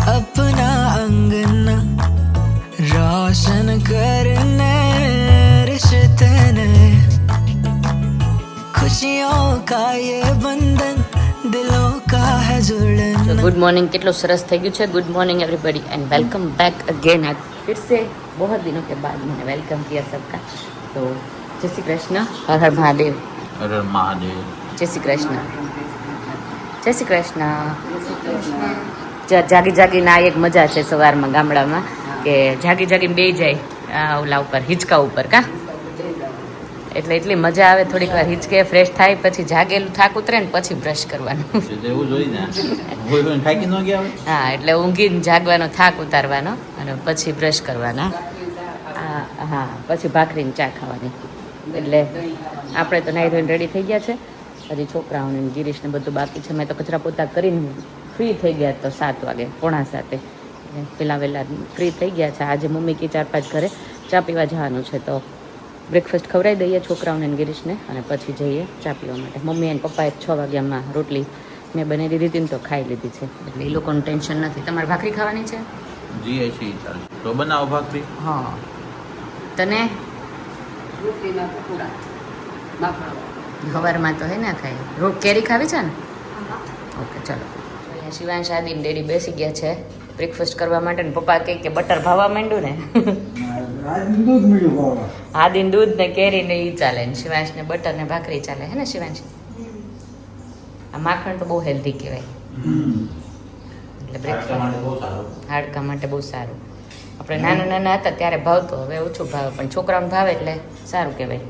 अपना अंगना रोशन करने रिश्ते ने खुशियों का ये बंधन दिलों का है जुड़ना। गुड मॉर्निंग, કેટલો સરસ થઈ ગયું છે. Good morning everybody and welcome back again. आज फिर से बहुत दिनों के बाद मैंने वेलकम किया सबका. तो जय श्री कृष्ण, हर हर महादेव. હર હર મહાદેવ. જય શ્રી કૃષ્ણ, જય શ્રી કૃષ્ણ. જાગી જાગીને આ એક મજા છે સવારમાં ગામડામાં કે જાગી જાગીને બેસી જાય ઓલા ઉપર હિંચકા ઉપર કા, એટલે એટલી મજા આવે. થોડીક વાર હિંચકે ફ્રેશ થાય, પછી જાગેલું થાક ઉતરે ને પછી બ્રશ કરવાનું. એવું જોઈ ને થાકી ન ગયા. હા, એટલે ઊંઘીને જાગવાનો થાક ઉતારવાનો અને પછી બ્રશ કરવાના. હા, પછી ભાખરીને ચા ખાવાની. એટલે આપણે તો નાહી ધોઈને રેડી થઈ ગયા છે. હજી છોકરાઓને ગિરીશને બધું બાકી છે. મેં તો કચરા પોતા કરીને ફ્રી થઈ ગયા તો 7 વાગે, 6:45. પેલા વહેલા ફ્રી થઈ ગયા છે. આજે મમ્મી કે 4-5 ઘરે ચા પીવા જવાનું છે, તો બ્રેકફાસ્ટ ખવડાવી દઈએ છોકરાઓને અને ગિરીશને અને પછી જઈએ ચા પીવા માટે. મમ્મી અને પપ્પાએ 6 વાગ્યામાં રોટલી મેં બનાવી દીધી હતી ને તો ખાઈ લીધી છે, એટલે એ લોકોનું ટેન્શન નથી. તમારે ભાખરી ખાવાની છે? જી છે, ચાલે તો બનાવો ભાખરી. હા, તને સવારમાં તો હે ના ખાય. રોજ કેરી ખાવી છે ને? ઓકે, ચલો. અહીંયા શિવાંશ આદિ ને ડેડી બેસી ગયા છે બ્રેકફાસ્ટ કરવા માટે. ને પપ્પા કહે કે બટર ભાવવા માંડ્યું ને. આદિન દૂધ ને કેરી ને ઈ ચાલે ને શિવાંશ ને બટર ને ભાખરી ચાલે, હે ને શિવાંશ? આ માખણ તો બહુ હેલ્ધી કહેવાય, એટલે બ્રેકફાસ્ટ હાડકા માટે બહુ સારું. આપણે નાના નાના હતા ત્યારે ભાવતો, હવે ઓછું ભાવે, પણ છોકરાઓને ભાવે એટલે સારું કહેવાય.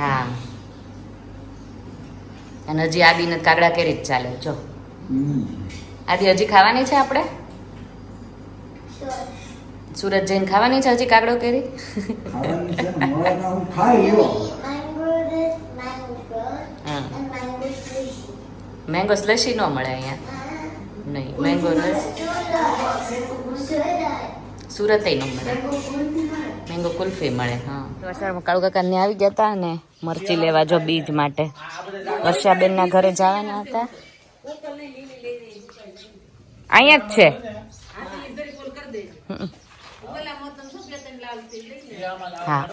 હા, અને હજી આદિને કાગડા કેરી જ ચાલે. જો આદિ હજી ખાવાની છે આપણે? સુરત જઈને ખાવાની છે હજી કાગડો કેરી? મેંગો સ્લશી ન મળે અહીંયા. નહીં, મેંગો સુરત ન મળે. મેંગો કુલ્ફી મળે. હા, વરસાદમાં કાળુ કાકા ને આવી ગયા હતા ને મરચી લેવા, જો બીજ માટે. વર્ષાબેન ના ઘરે જવાના હતા. અહીંયા જ છે. હા,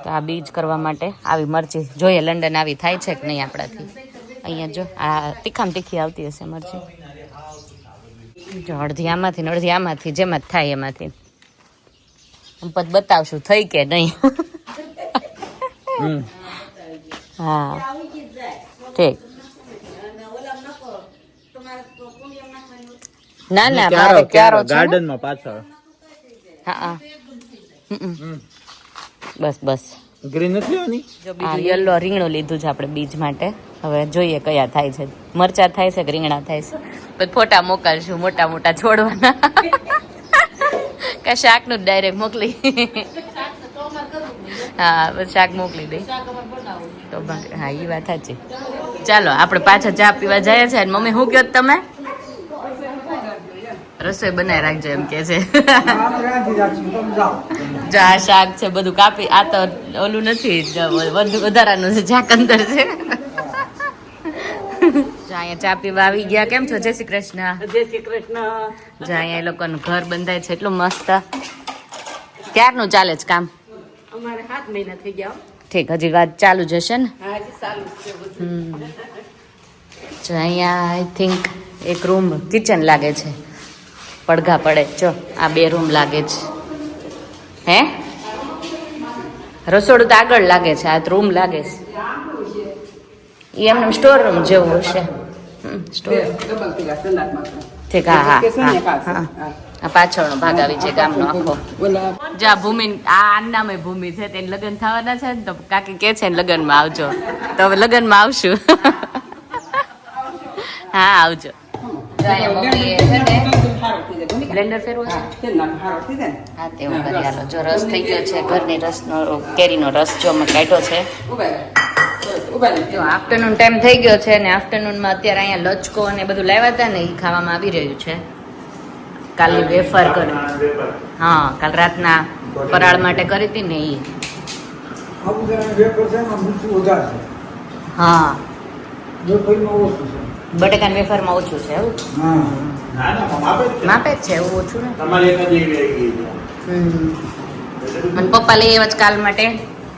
તો આ બીજ કરવા માટે આવી મરચી જોઈએ. લંડન આવી થાય છે કે નહીં આપણાથી? અહીંયા જો આ તીખામ તીખી આવતી હશે મરચી. જો અડધી આમાંથી ને અડધી આમાંથી, જેમાં જ થાય એમાંથી. પછી બતાવશું થઈ કે નહીં. હા, ઠીક. ના ના, મારે ક્યારો છે ગાર્ડનમાં પાછળ. હા, બસ બસ. ગ્રીન નથી લેવાની. આ યલો રીંગણું લીધું છે આપણે બીજ માટે. હવે જોઈએ કયા થાય છે. મરચા થાય છે કે રીંગણા થાય છે? પછી ફોટા મોકલશું મોટા મોટા છોડવાના. કે શાકનું જ ડાયરેક્ટ મોકલી. હા, બસ શાક મોકલી દઈ તો. હા, એ વાત સાચી. ચાલો આપણે પાછા ચા પીવા જઈએ છે. મમ્મી શું કહો તમે? રસોઈ બનાવી રાખજો એમ કે છે. જો આ શાક છે બધું કાપી, આ તો ઓલું નથી, વધારાનું છે, શાક અંદર છે. અહીંયા ચા પીવા આવી ગયા. કેમ છો? જય શ્રી કૃષ્ણ. જય શ્રી કૃષ્ણ. જો અહીંયા એ લોકોનું ઘર બંધાય છે, એટલું મસ્ત. ક્યારનું ચાલે છે કામ? અમારે 7 મહિના થઈ ગયા. ઠીક, હજી વાત ચાલુ જ હશે ને? હા, હજી ચાલુ છે બધું. જો અહીંયા આઈ થિંક એક રૂમ કિચન લાગે છે. પડઘા પડે. જો આ 2 રૂમ લાગે છે. હે, રસોડું તો આગળ લાગે છે, આ રૂમ લાગે છે. એ એમને સ્ટોર રૂમ જેવું હશે. સ્ટોર. ઠીક. હા હા હા, આ પાછળનો ભાગ આવી છે ગામનો આખો. જા ભૂમિ, આ નામે ભૂમિ છે, તેને લગ્ન થવાના છે ને, તો કાકી કે છે ને લગ્નમાં આવજો. તો હવે લગ્નમાં આવશું. હા, આવજો. બ્લેન્ડર ફેરવો છે. હા, તેવું કરી હાલો. જો રસ થઈ ગયો છે, ઘરની રસનો, કેરીનો રસ જો મેં કાઢ્યો છે. જો આફ્ટરનૂન ટાઈમ થઈ ગયો છે ને આફ્ટરનૂનમાં અત્યારે અહીંયા લચકો અને બધું લાવ્યા હતા ને એ ખાવામાં આવી રહ્યું છે. કાલની વેફર કરી. હા, કાલ રાતના ફરાળ માટે કરી હતી ને એ. હા, બટેકાના વેફરમાં ઓછું છે એવું ના ના માપે જ છે. માપે જ છે એવું ઓછું ને તમારે એક જ એવી આવી ગઈ છે. અને પપ્પા લઈ આવ્યા છે કાલ માટે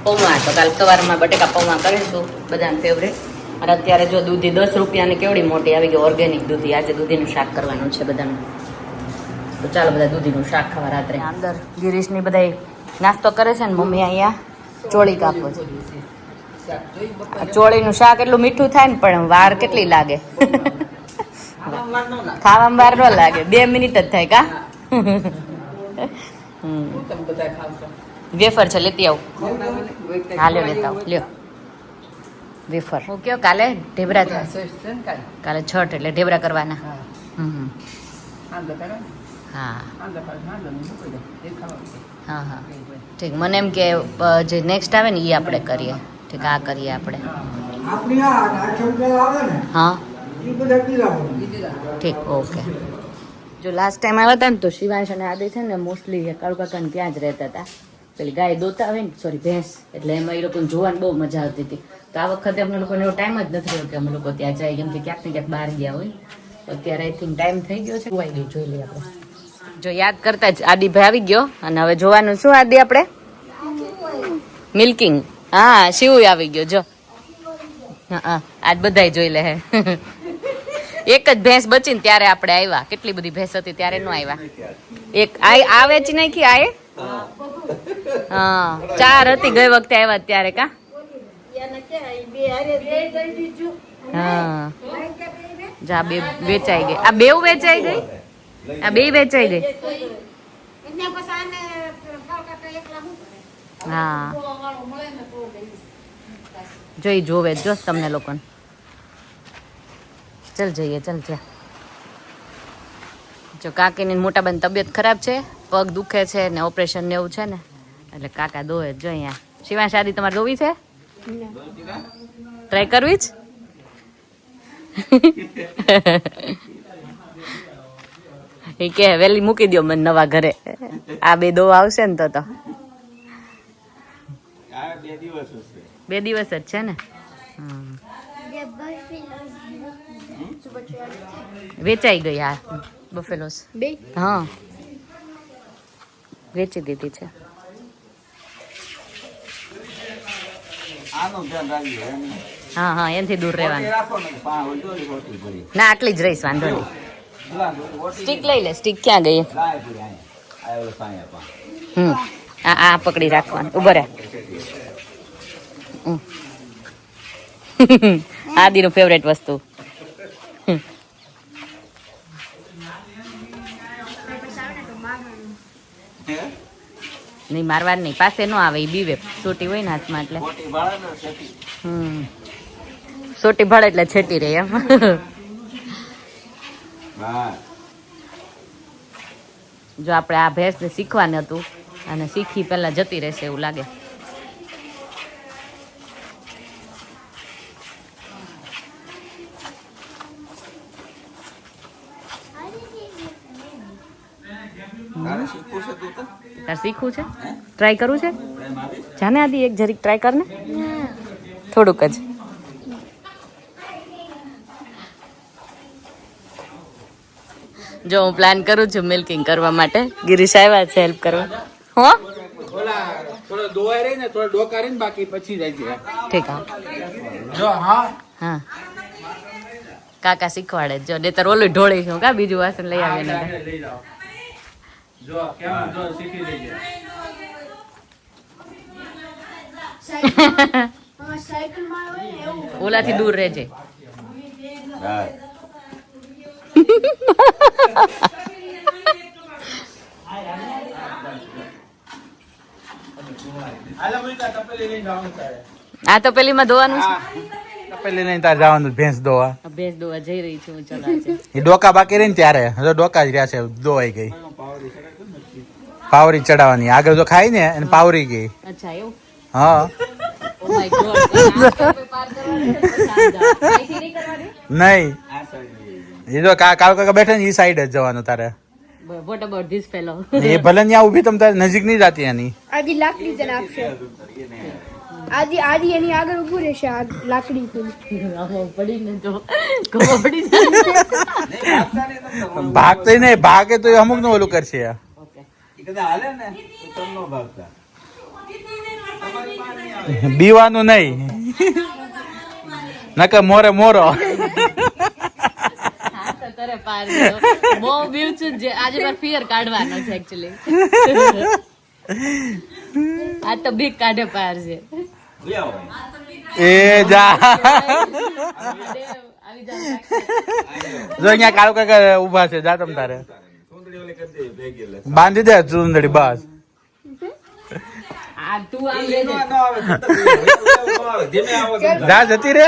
પૌવા તો કાલ સવારમાં બટેકા પૌવા કરીશું બધાને ફેવરેટ અને અત્યારે જો દૂધી 10 રૂપિયાની કેવડી મોટી આવી ગઈ ઓર્ગેનિક દૂધી આજે દૂધીનું શાક કરવાનું છે બધાનું તો ચાલો બધા દૂધીનું શાક ખાવા રાત્રે અંદર ગિરીશની બધા નાસ્તો કરે છે ને મમ્મી અહીંયા ચોળી કાપો છે આ ચોળીનું શાક એટલું મીઠું થાય ને પણ વાર કેટલી લાગે ખાવામાં વાર ન લાગે 2 મિનિટ જ થાય કા વેફર છે લેતી આવું હા લ્યો લેતા આવું લ્યો વેફર હું કયો કાલે ઢેબરા થાય કાલે છઠ એટલે ઢેબરા કરવાના હા હા હા ઠીક મને એમ કે જે નેક્સ્ટ આવે ને એ આપણે કરીએ ઠીક આ કરીએ આપણે હા ઠીક ઓકે જો લાસ્ટ ટાઈમ આવ્યા હતા ને તો શિવાંશ અને આદિ છે ને મોસ્ટલી કાળુ કાકાને ત્યાં જ રહેતા હતા પેલી ગાય દોતા આવે ને સોરી ભેંસ એટલે એમાં એ લોકોને જોવાની બહુ મજા આવતી હતી તો આ વખતે અમને લોકોને એવો ટાઈમ જ નથી રહ્યો કે અમે લોકો ત્યાં જાય કેમ કે ક્યાંક ને ક્યાંક બહાર ગયા હોય અત્યારે આઈ થિંક ટાઈમ થઈ ગયો છે જોઈ ગયું જોઈ લઈએ આપણે જો યાદ કરતા જ આદિભાઈ આવી ગયો અને હવે જોવાનું શું આદિ આપણે મિલ્કિંગ હા શિવ આવી ગયો જો હા આજ બધાય જોઈ લે એક જ ભેંસ બચી ને ત્યારે આપણે આવ્યા કેટલી બધી ભેંસ હતી ત્યારે નો આવ્યા એક આ વેચી નાખી આ હા 4 હતી ગઈ વખતે આવ્યા ત્યારે કા હા જા બે વેચાઈ ગઈ આ બેવ વેચાઈ ગઈ આ બે વેચાઈ ગઈ હા જોઈ જોવે જો તમને લોકોને ચલ જઈએ ચલ જા જો કાકીની મોટા બેન તબિયત ખરાબ છે પગ દુખે છે ને ઓપરેશન ને એવું છે ને એટલે કાકા દોવે જો અહીંયા શિવાંશ શાદી તમારે દોવી છે ટ્રાય કરવી જ એ કે વેલી મૂકી દો મને નવા ઘરે આ 2 દોવા આવશે ને તો 2 દિવસ જ છે ને વેચાઈ ગઈ આ બફેલોસ હા વેચી દીધી છે હા હા એનાથી દૂર રહેવાનું ના આટલી જ રહીશ વાંધો નહીં સ્ટીક લઈ લે સ્ટીક ક્યાં ગઈ આ પકડી રાખવાનું ઉભો રહે આદિનું ફેવરેટ વસ્તુ નહીં મારવાનું નહીં પાસે ન આવે એ બીવે સોટી હોય ને હાથમાં એટલે સોટી ભળે એટલે છેટી રહે એમ જો આપણે આ ભેંસને શીખવાનું હતું અને શીખી પહેલા જતી રહેશે એવું લાગે તાર શીખવું છે ટ્રાય કરવું છે જાને આદિ એક જરીક ટ્રાય કર ને થોડુંક જ જો હું પ્લાન કરું છું મિલ્કિંગ કરવા માટે ગિરીશ આવ્યા છે હેલ્પ કરવા હો થોડો દોવાઈ રહી ને થોડો ડોકા રહી ને બાકી પછી જાય છે ઠીક હા જો હા હા કાકા શીખવાડે જો નહીતર ઓલું ઢોળી છું કા બીજું વાસણ લઈ આવે ને લઈ જાઓ જો કેમ જો શીખી લેજે ઓલાથી દૂર રહેજે આ તો પેલી માં ધોવાનું છે પેલી નહીં તાર જવાનું ભેંસ દોવા ભેંસ દોવા જઈ રહી છું હું ચલા છે એ ડોકા બાકી રહી ને ત્યારે હજુ ડોકા જ રહ્યા છે દોવાઈ ગઈ પાવરી ચડાવવાની આગળ જો ખાઈ ને અને પાવરી ગઈ અચ્છા એવું હા ઓ માય ગોડ પાર કરવાની છે પછી નહીં કરવાની નહીં એ જો કાળુ કાકા બેઠા ને એ સાઈડ જ જવાનું તારે વોટ અબાઉટ ધીસ ફેલો એ ભલે ત્યાં ઉભી તમ તારે નજીક નહીં જાતી એની આજી લાકડી જ નાખશે આજે એની આગળ ઊભું રહેશે આ લાકડી પડીને જો ખબર પડી જાય. ભાગતો નહીં, ભાગે તો અમુક નું ઓલું કરશે. ઓકે બીવાનું નહીં, નકર મોરે મોરો. હા તો કરે પાર ગયો. બહુ બીવ છું જે આજે મારે ફિયર કાઢવાનો છે એકચ્યુઅલી. આ તો બીક કાઢે પાર છે. એ જા આવી જાવ. જો અહીંયા કાળુ કાકા ઉભા છે, જા તમ તારે બાંધી દે ચુંદડી બસ. આ તું આમ લેજે. જા જતી રે.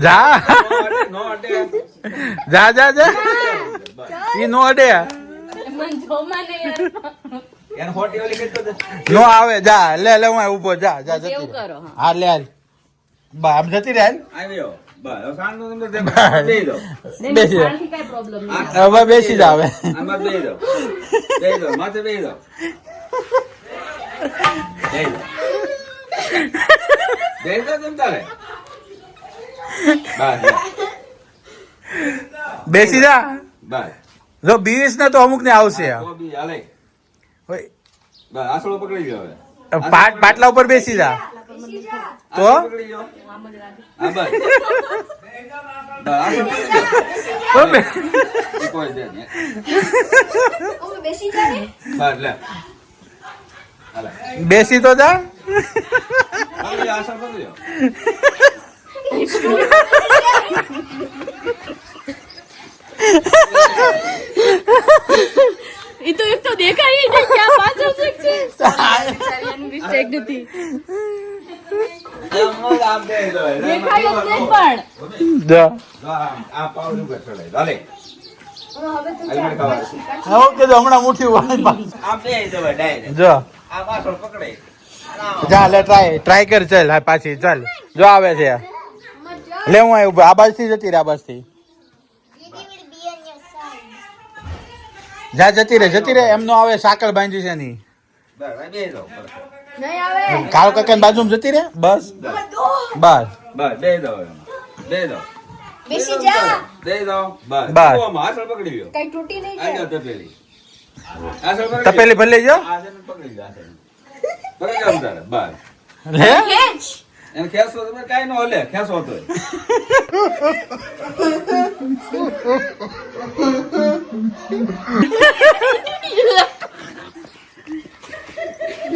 જા જા જા જા ઈ નો અડે, મન જોમાં નહીં યાર. નો આવે. જા લે લે હું ઉભો. જા જા પછી જતી એવું રે. કરો. હા. હા લે હાલ. બા આમ જતી રે હાલ. નહીં, બેસી જા. પારથી કાંઈ problem નહીં. હવે બેસી જા હવે. બેસી જા. જો બીવીસ ને તો અમુક ને આવશે. પાટલા ઉપર બેસી જા તો બેસી તો જા. ઈ તો એક તો દેખાય નહીં ક્યાં પાછળ છે. બિચારીનું mistake નથી. દેખાય જ નહીં પણ. જો ઓકે જો હમણાં મુઠ્ઠી વાળી જો જા લે ટ્રાય કર. ચાલ હા પાછી ચાલ. જો આવે છે લે હું આવ્યું. આ બાજુ થી જતી રે. આ બાજુ થી જા જતી રે જતી રે. એમ નો આવે. સાકળ બાંધી છે ની. કાળુ કાકા ની બાજુમાં જતી રે. બસ બસ બેસી જા બસ. કઈ તૂટી નહીં જાય તપેલી ભરી લેજો. લે ખેંચ એને ખેંચો તમે કઈ ન હલે ખેંચો તો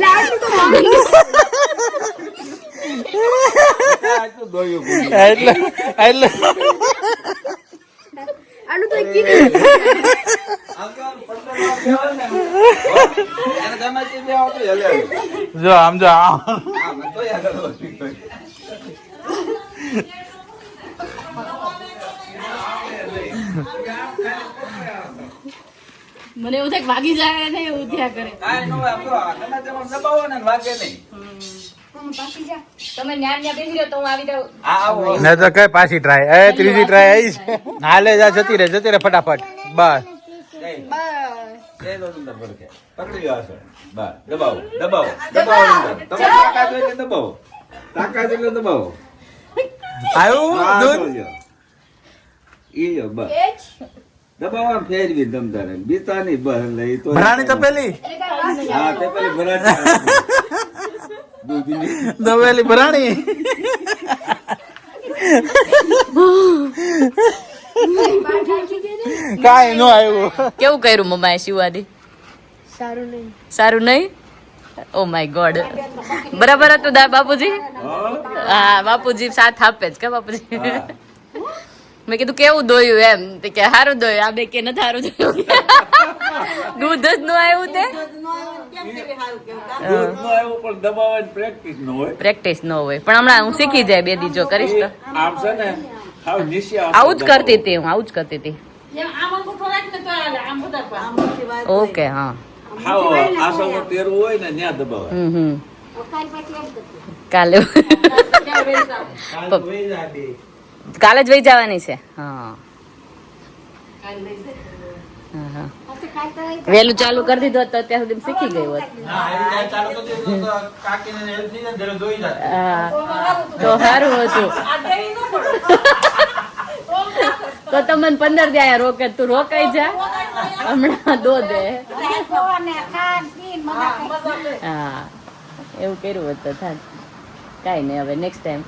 લાડુ તો એટલે એટલે આનું તો કીધું એને ગમે તે બે આવતો હલે જો આમ જો આમ. હા તો યાર મને એવું થાય કે વાગી જાય ને એવું થયા કરે. કાઈ ન હોય આમ તો ગમે તેમ દબાવો ને વાગે નહીં પાછી જા તમે ન્યા ન્યા બેસી રહ્યો તો હું આવી જાઉં. આ આવો ને તો કઈ પાછી ટ્રાય. એ ત્રીજી ટ્રાય આવી છે. હાલે જા જતી રે ફટાફટ. બસ જય બસ જય દો અંદર પડકે પકડી લ્યો આસર બસ દબાવો દબાવો દબાવો અંદર તમે તાકાત હોય એટલે દબાવો તાકાત એટલે દબાવો આવ્યું હા, દૂધ. જો. ઈ લ્યો બસ ખેંચ દબાવવા ફેરવી તમ તારે બીતા નહીં બસ એટલે ઈ તો ભરાણી તપેલી એટલે કાંઈ વાત નહીં. હા તે પેલી ભરાતી દૂધની દવેલી ભરાણી. બહાર નાખી દે ને. કાઈ નો આવ્યું. કેવું કર્યું મમ્માએ શિવાદી? સારું નહીં સારું નહીં? Oh my God. બરાબર હતું બાપુજી? હા બાપુજી સાથ આપે જ કે બાપુજી. મેં કીધું કેવું દોયું એમ તે કે સારું દોયું. આ બે કે નથી સારું દોયું. દૂધ જ ન આવ્યું તે દૂધ નો આવ્યો પણ દબાવવાની પ્રેક્ટિસ ન હોય પ્રેક્ટિસ ન હોય પણ હમણાં હું શીખી જાય 2 દી જો કરીશ તો. આમ છે ને હાવ નીચે આવું જ કરતી હતી હું આવું જ કરતી હતી. ઓકે હા. હાવ આસળ તેરું હોય ને ત્યાં દબાવાય હમ કાલે કાલે જ વહી જવાની છે. હા હા હા વહેલું ચાલુ કરી દીધું હોત તો અત્યાર સુધી શીખી ગઈ હોત. હા તો સારું હતું. તો તમને 15 દી આયા રોકે, તું રોકાઈ જા હમણાં દો દે. હા એવું કર્યું હોત તો થાત. કાઈ નહીં, હવે નેક્સ્ટ ટાઈમ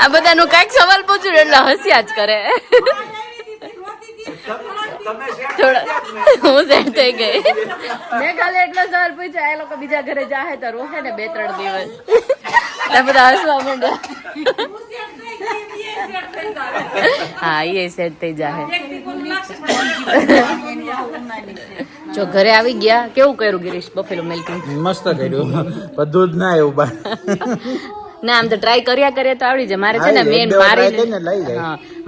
આ બધાનું કાંઈક સવાલ પૂછું એટલે હસ્યા જ કરે. હું સેટ થઈ ગઈ. મેં ખાલી એટલો સવાલ પૂછ્યો, એ લોકો બીજા ઘરે જાહે તો રોકે ને 2-3 દિવસ. બધા હસવા માંડ્યા. હા એ સેટ થઈ જાય. જો ઘરે આવી ગયા, કેવું કર્યું ગિરીશ બફેલો મિલ્કિંગ? મસ્ત કર્યું, બધું જ ના એવું બા. ના આમ તો ટ્રાય કર્યા તો આવડી જાય. મારે છે ને મેન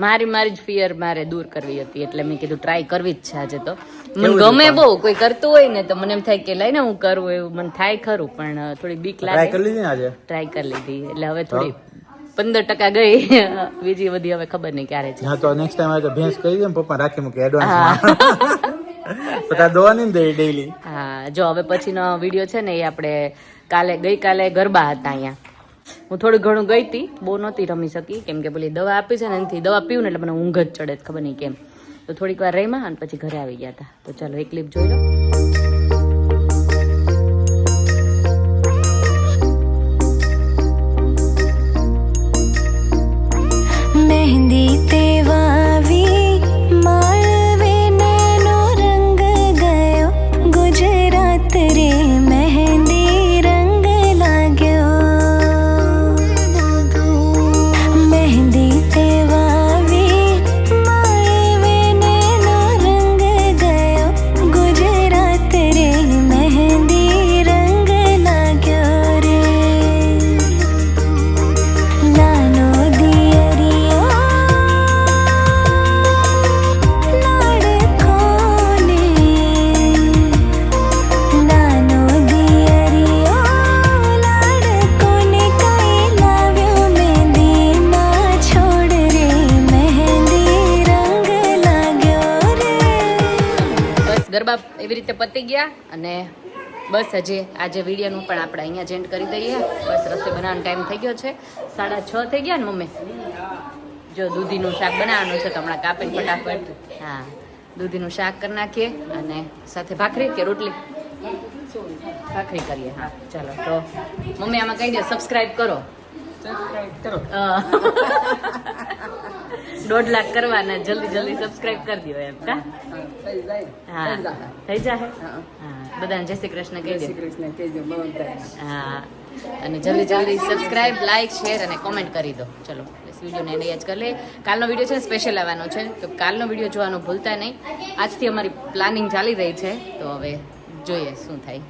મારી જ ફિયર મારે દૂર કરવી હતી, એટલે મેં કીધું ટ્રાય કરવી જ છે આજે. તો મને ગમે બહુ, કોઈ કરતું હોય ને તો મને એમ થાય કે લઈને હું કરવું, એવું મને થાય ખરું, પણ થોડી બીક લાગે. ટ્રાય કરી લીધી ને આજે? ટ્રાય કરી લીધી એટલે હવે થોડી 15% ગઈ, બીજી બધી હવે ખબર નહીં ક્યારે છે. હા તો નેક્સ્ટ ટાઈમ આવે તો ભેંસ કહી દે, પપ્પા રાખી મૂકે એડવાન્સમાં. પતા દોવાની ને ડેઈલી. હા જો હવે પછીનો વિડીયો છે ને એ આપણે ગઈકાલે ગરબા હતા અહીંયા. હું થોડું ઘણું ગઈ હતી, બહુ નહોતી રમી શકી, કેમ કે પેલી દવા આપી છે ને એનાથી દવા પીવું ને એટલે મને ઊંઘ જ ચડે, ખબર નહીં કેમ. તો થોડીક વાર રહીમાં અને પછી ઘરે આવી ગયા હતા. તો ચાલો એક ક્લિપ જોઈ લો. मेहंदी ते वावी माळवे नैनो रंग गयो, गुजरात रे मेहंदी रंग लाग्यो. मेहंदी ते वावी माळवे नैनो रंग गयो, गुजरात रे मेहंदी रंग लाग्यो रे. नानो ગરબા એવી રીતે પતી ગયા અને બસ હજી આજે વિડીયોનું પણ આપણે અહીંયા જ એન્ડ કરી દઈએ. બસ રસોઈ બનાવવાનો ટાઈમ થઈ ગયો છે, 6:30 થઈ ગયા ને મમ્મી. જો દૂધીનું શાક બનાવવાનું છે તો હમણાં કાપીને ફટાફટ હા દૂધીનું શાક કરી નાખીએ અને સાથે ભાખરી કે રોટલી ભાખરી કરીએ. હા ચાલો તો મમ્મી આમાં કહી દો સબસ્ક્રાઇબ કરો. 1.5 લાખ કરવાના, જલ્દી સબસ્ક્રાઇબ કરી દો એમ. હા થઈ જાય. હા બધાને જય શ્રી કૃષ્ણ કહી દો. હા અને જલ્દી સબસ્ક્રાઇબ, લાઈક, શેર અને કોમેન્ટ કરી દો. ચલો વિડીયોને એન્ડ જ કરી લે. કાલનો વિડીયો છે ને સ્પેશિયલ આવવાનો છે, તો કાલનો વિડીયો જોવાનું ભૂલતા નહીં. આજથી અમારી પ્લાનિંગ ચાલી રહી છે, તો હવે જોઈએ શું થાય.